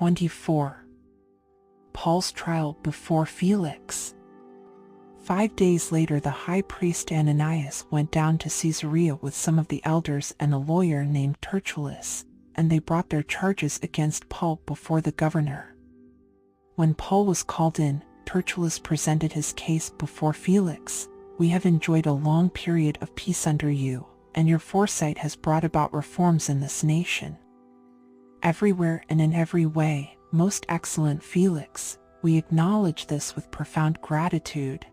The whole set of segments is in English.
24. Paul's trial before Felix. 5 days later, the high priest Ananias went down to Caesarea with some of the elders and a lawyer named Tertullus, and they brought their charges against Paul before the governor. When Paul was called in, Tertullus presented his case before Felix. "We have enjoyed a long period of peace under you, and your foresight has brought about reforms in this nation. Everywhere and in every way, most excellent Felix, we acknowledge this with profound gratitude.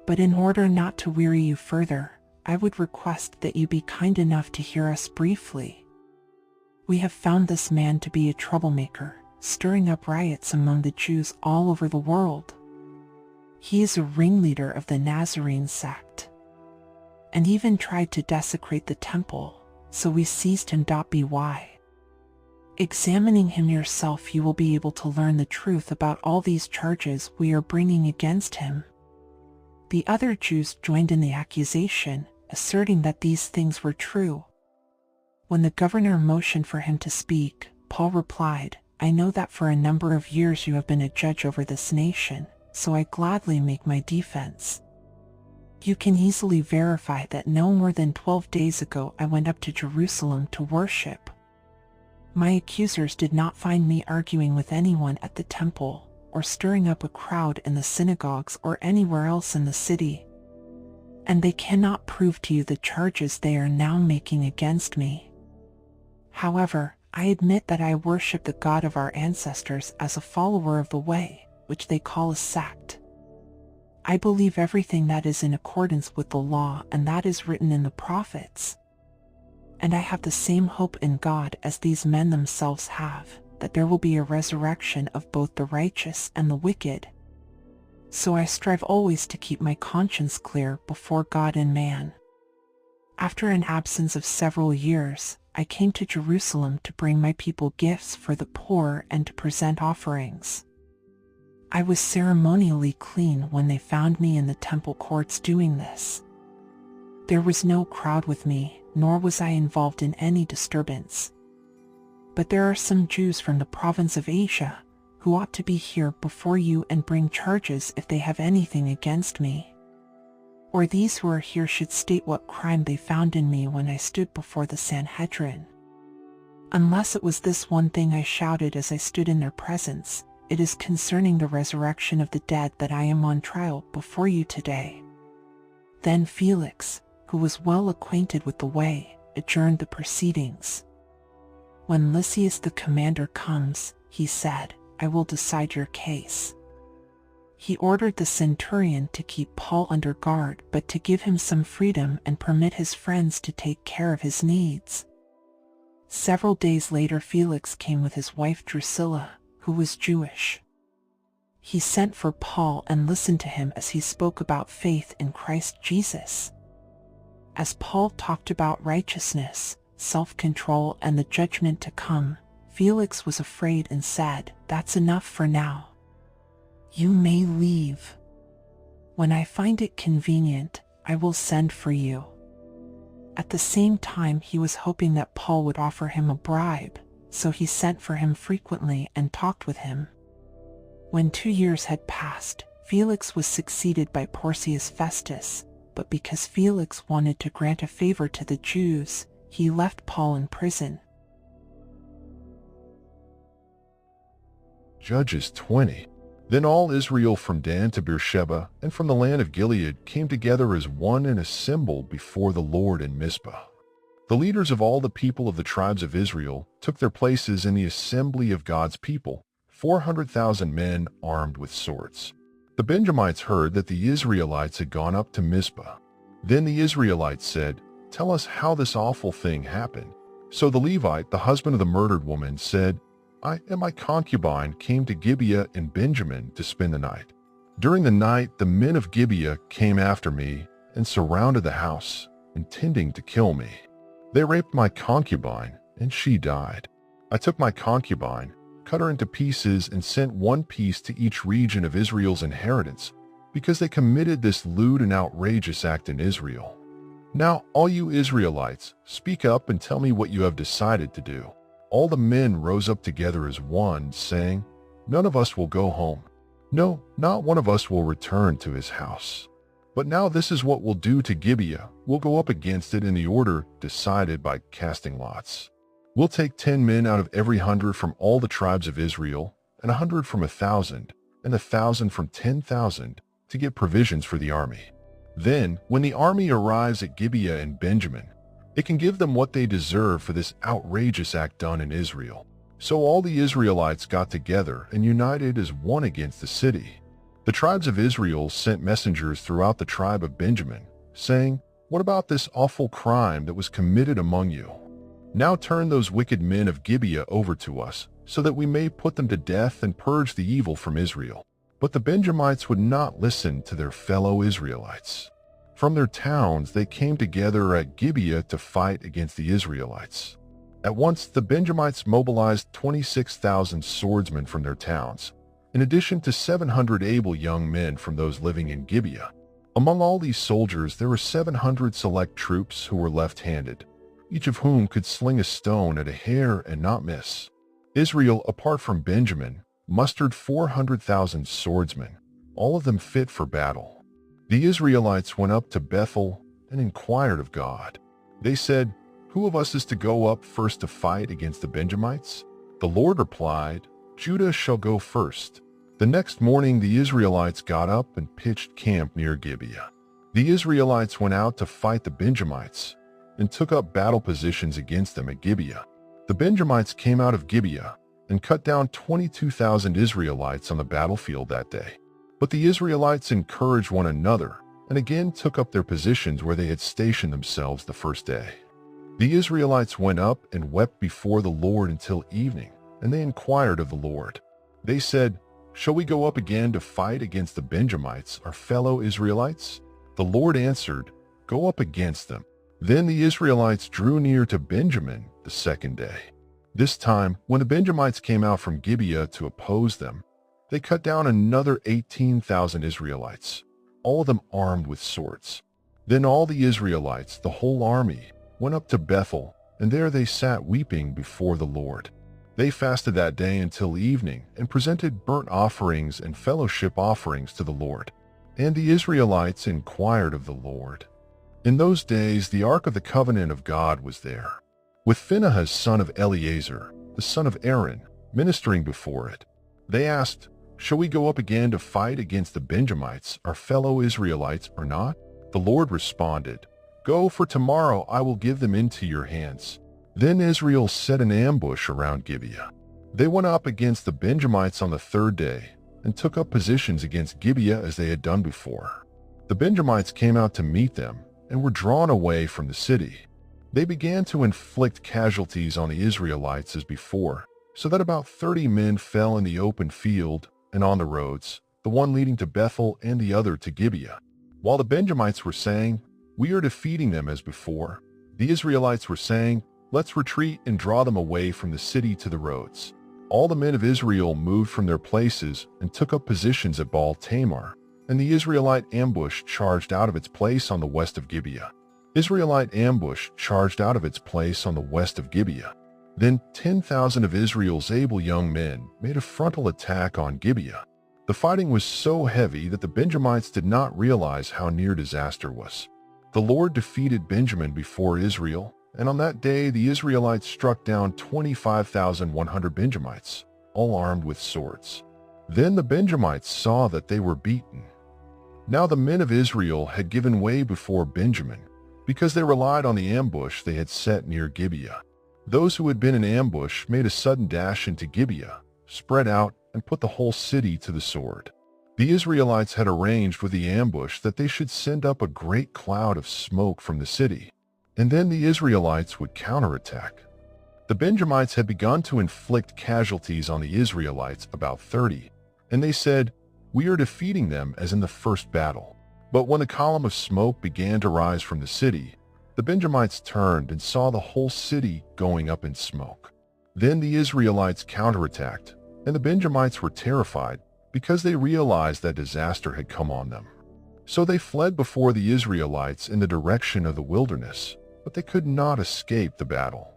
But in order not to weary you further, I would request that you be kind enough to hear us briefly. We have found this man to be a troublemaker, stirring up riots among the Jews all over the world. He is a ringleader of the Nazarene sect, and even tried to desecrate the temple, so we seized him. By examining him yourself, you will be able to learn the truth about all these charges we are bringing against him." The other Jews joined in the accusation, asserting that these things were true. When the governor motioned for him to speak, Paul replied, "I know that for a number of years you have been a judge over this nation, so I gladly make my defense. You can easily verify that no more than 12 days ago I went up to Jerusalem to worship. My accusers did not find me arguing with anyone at the temple, or stirring up a crowd in the synagogues or anywhere else in the city. And they cannot prove to you the charges they are now making against me. However, I admit that I worship the God of our ancestors as a follower of the way, which they call a sect. I believe everything that is in accordance with the law and that is written in the prophets. And I have the same hope in God as these men themselves have, that there will be a resurrection of both the righteous and the wicked. So I strive always to keep my conscience clear before God and man. After an absence of several years, I came to Jerusalem to bring my people gifts for the poor and to present offerings. I was ceremonially clean when they found me in the temple courts doing this. There was no crowd with me, nor was I involved in any disturbance. But there are some Jews from the province of Asia who ought to be here before you and bring charges if they have anything against me. Or these who are here should state what crime they found in me when I stood before the Sanhedrin. Unless it was this one thing I shouted as I stood in their presence, it is concerning the resurrection of the dead that I am on trial before you today." Then Felix, who was well acquainted with the way, adjourned the proceedings. "When Lysias the commander comes," he said, "I will decide your case." He ordered the centurion to keep Paul under guard, but to give him some freedom and permit his friends to take care of his needs. Several days later, Felix came with his wife Drusilla, who was Jewish. He sent for Paul and listened to him as he spoke about faith in Christ Jesus. As Paul talked about righteousness, self-control, and the judgment to come, Felix was afraid and said, "That's enough for now. You may leave. When I find it convenient, I will send for you." At the same time, he was hoping that Paul would offer him a bribe, so he sent for him frequently and talked with him. When 2 years had passed, Felix was succeeded by Porcius Festus, but because Felix wanted to grant a favor to the Jews, he left Paul in prison. Judges 20. Then all Israel from Dan to Beersheba and from the land of Gilead came together as one and assembled before the Lord in Mizpah. The leaders of all the people of the tribes of Israel took their places in the assembly of God's people, 400,000 men armed with swords. The Benjamites heard that the Israelites had gone up to Mizpah. Then the Israelites said, "Tell us how this awful thing happened." So the Levite, the husband of the murdered woman, said, "I and my concubine came to Gibeah in Benjamin to spend the night. During the night, the men of Gibeah came after me and surrounded the house, intending to kill me. They raped my concubine, and she died. I took my concubine, cut her into pieces, and sent one piece to each region of Israel's inheritance, because they committed this lewd and outrageous act in Israel. Now, all you Israelites, speak up and tell me what you have decided to do. All the men rose up together as one, saying, "None of us will go home. No, not one of us will return to his house. But now this is what we'll do to Gibeah. We'll go up against it in the order decided by casting lots. We'll take 10 men out of every 100 from all the tribes of Israel, and 100 from 1,000, and 1,000 from 10,000, to get provisions for the army. Then, when the army arrives at Gibeah and Benjamin, it can give them what they deserve for this outrageous act done in Israel." So all the Israelites got together and united as one against the city. The tribes of Israel sent messengers throughout the tribe of Benjamin, saying, "What about this awful crime that was committed among you? Now turn those wicked men of Gibeah over to us, so that we may put them to death and purge the evil from Israel." But the Benjamites would not listen to their fellow Israelites. From their towns they came together at Gibeah to fight against the Israelites. At once the Benjamites mobilized 26,000 swordsmen from their towns, in addition to 700 able young men from those living in Gibeah. Among all these soldiers there were 700 select troops who were left-handed, each of whom could sling a stone at a hair and not miss. Israel, apart from Benjamin, mustered 400,000 swordsmen, all of them fit for battle. The Israelites went up to Bethel and inquired of God. They said, "Who of us is to go up first to fight against the Benjamites?" The Lord replied, "Judah shall go first." The next morning the Israelites got up and pitched camp near Gibeah. The Israelites went out to fight the Benjamites and took up battle positions against them at Gibeah. The Benjamites came out of Gibeah and cut down 22,000 Israelites on the battlefield that day. But the Israelites encouraged one another and again took up their positions where they had stationed themselves the first day. The Israelites went up and wept before the Lord until evening, and they inquired of the Lord. They said, "Shall we go up again to fight against the Benjamites, our fellow Israelites?" The Lord answered, "Go up against them." Then the Israelites drew near to Benjamin the second day. This time, when the Benjamites came out from Gibeah to oppose them, they cut down another 18,000 Israelites, all of them armed with swords. Then all the Israelites, the whole army, went up to Bethel, and there they sat weeping before the Lord. They fasted that day until evening and presented burnt offerings and fellowship offerings to the Lord. And the Israelites inquired of the Lord. In those days the ark of the covenant of God was there, with Phinehas son of Eleazar, the son of Aaron, ministering before it. They asked, "Shall we go up again to fight against the Benjamites, our fellow Israelites, or not?" The Lord responded, "Go, for tomorrow I will give them into your hands." Then Israel set an ambush around Gibeah. They went up against the Benjamites on the third day and took up positions against Gibeah as they had done before. The Benjamites came out to meet them and were drawn away from the city. They began to inflict casualties on the Israelites as before, so that about 30 men fell in the open field and on the roads, the one leading to Bethel and the other to Gibeah. While the Benjamites were saying, "We are defeating them as before," the Israelites were saying, "Let's retreat and draw them away from the city to the roads." All the men of Israel moved from their places and took up positions at Baal Tamar, and the Israelite ambush charged out of its place on the west of Gibeah. Israelite ambush charged out of its place on the west of Gibeah. Then 10,000 of Israel's able young men made a frontal attack on Gibeah. The fighting was so heavy that the Benjamites did not realize how near disaster was. The Lord defeated Benjamin before Israel, and on that day the Israelites struck down 25,100 Benjamites, all armed with swords. Then the Benjamites saw that they were beaten. Now the men of Israel had given way before Benjamin, because they relied on the ambush they had set near Gibeah. Those who had been in ambush made a sudden dash into Gibeah, spread out, and put the whole city to the sword. The Israelites had arranged with the ambush that they should send up a great cloud of smoke from the city, and then the Israelites would counterattack. The Benjamites had begun to inflict casualties on the Israelites, about 30, and they said, "We are defeating them as in the first battle." But when the column of smoke began to rise from the city, the Benjamites turned and saw the whole city going up in smoke. Then the Israelites counterattacked, and the Benjamites were terrified because they realized that disaster had come on them. So they fled before the Israelites in the direction of the wilderness, but they could not escape the battle.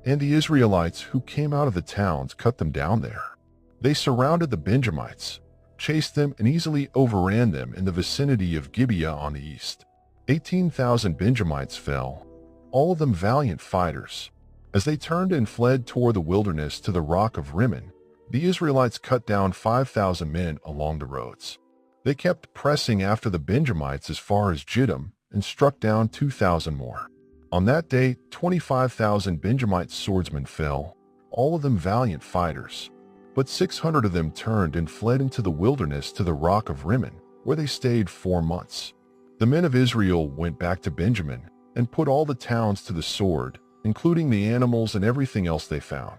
and the Israelites who came out of the towns cut them down there. They surrounded the Benjamites, chased them, and easily overran them in the vicinity of Gibeah on the east. 18,000 Benjamites fell, all of them valiant fighters. As they turned and fled toward the wilderness to the rock of Rimmon, the Israelites cut down 5,000 men along the roads. They kept pressing after the Benjamites as far as Jiddim and struck down 2,000 more. On that day, 25,000 Benjamite swordsmen fell, all of them valiant fighters. But 600 of them turned and fled into the wilderness to the rock of Rimmon, where they stayed 4 months. The men of Israel went back to Benjamin and put all the towns to the sword, including the animals and everything else they found.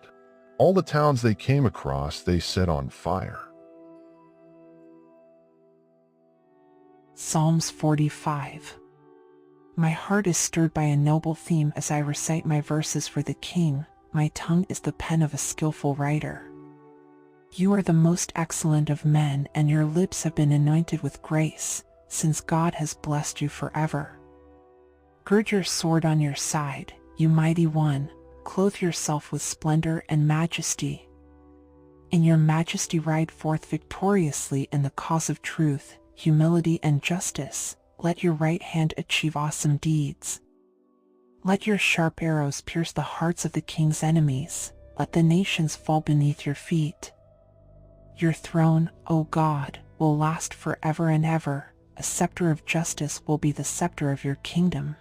All the towns they came across they set on fire. Psalms 45. My heart is stirred by a noble theme as I recite my verses for the King. My tongue is the pen of a skillful writer. You are the most excellent of men, and your lips have been anointed with grace, since God has blessed you forever. Gird your sword on your side, you mighty one, clothe yourself with splendor and majesty. In your majesty ride forth victoriously in the cause of truth, humility, and justice. Let your right hand achieve awesome deeds. Let your sharp arrows pierce the hearts of the king's enemies. Let the nations fall beneath your feet. Your throne, O God, will last forever and ever. A scepter of justice will be the scepter of your kingdom.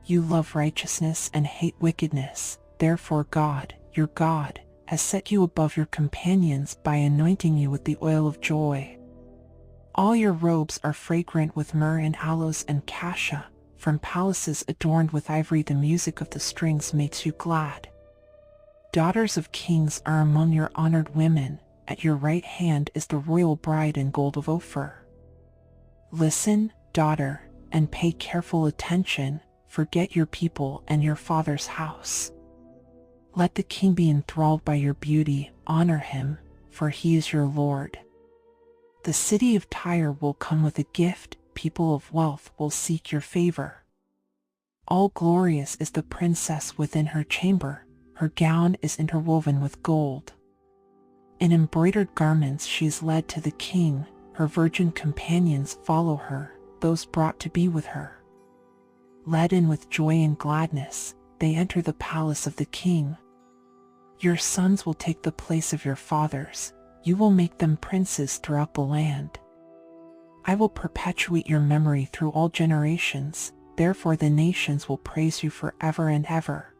You love righteousness and hate wickedness. Therefore God, your God, has set you above your companions by anointing you with the oil of joy. All your robes are fragrant with myrrh and aloes and cassia. From palaces adorned with ivory the music of the strings makes you glad. Daughters of kings are among your honored women. At your right hand is the royal bride in gold of Ophir. Listen, daughter, and pay careful attention. Forget your people and your father's house. Let the king be enthralled by your beauty. Honor him, for he is your Lord. The city of Tyre will come with a gift. People of wealth will seek your favor. All glorious is the princess within her chamber. Her gown is interwoven with gold. In embroidered garments she is led to the king. Her virgin companions follow her, those brought to be with her. Led in with joy and gladness, they enter the palace of the king. Your sons will take the place of your fathers. You will make them princes throughout the land. I will perpetuate your memory through all generations. Therefore the nations will praise you forever and ever.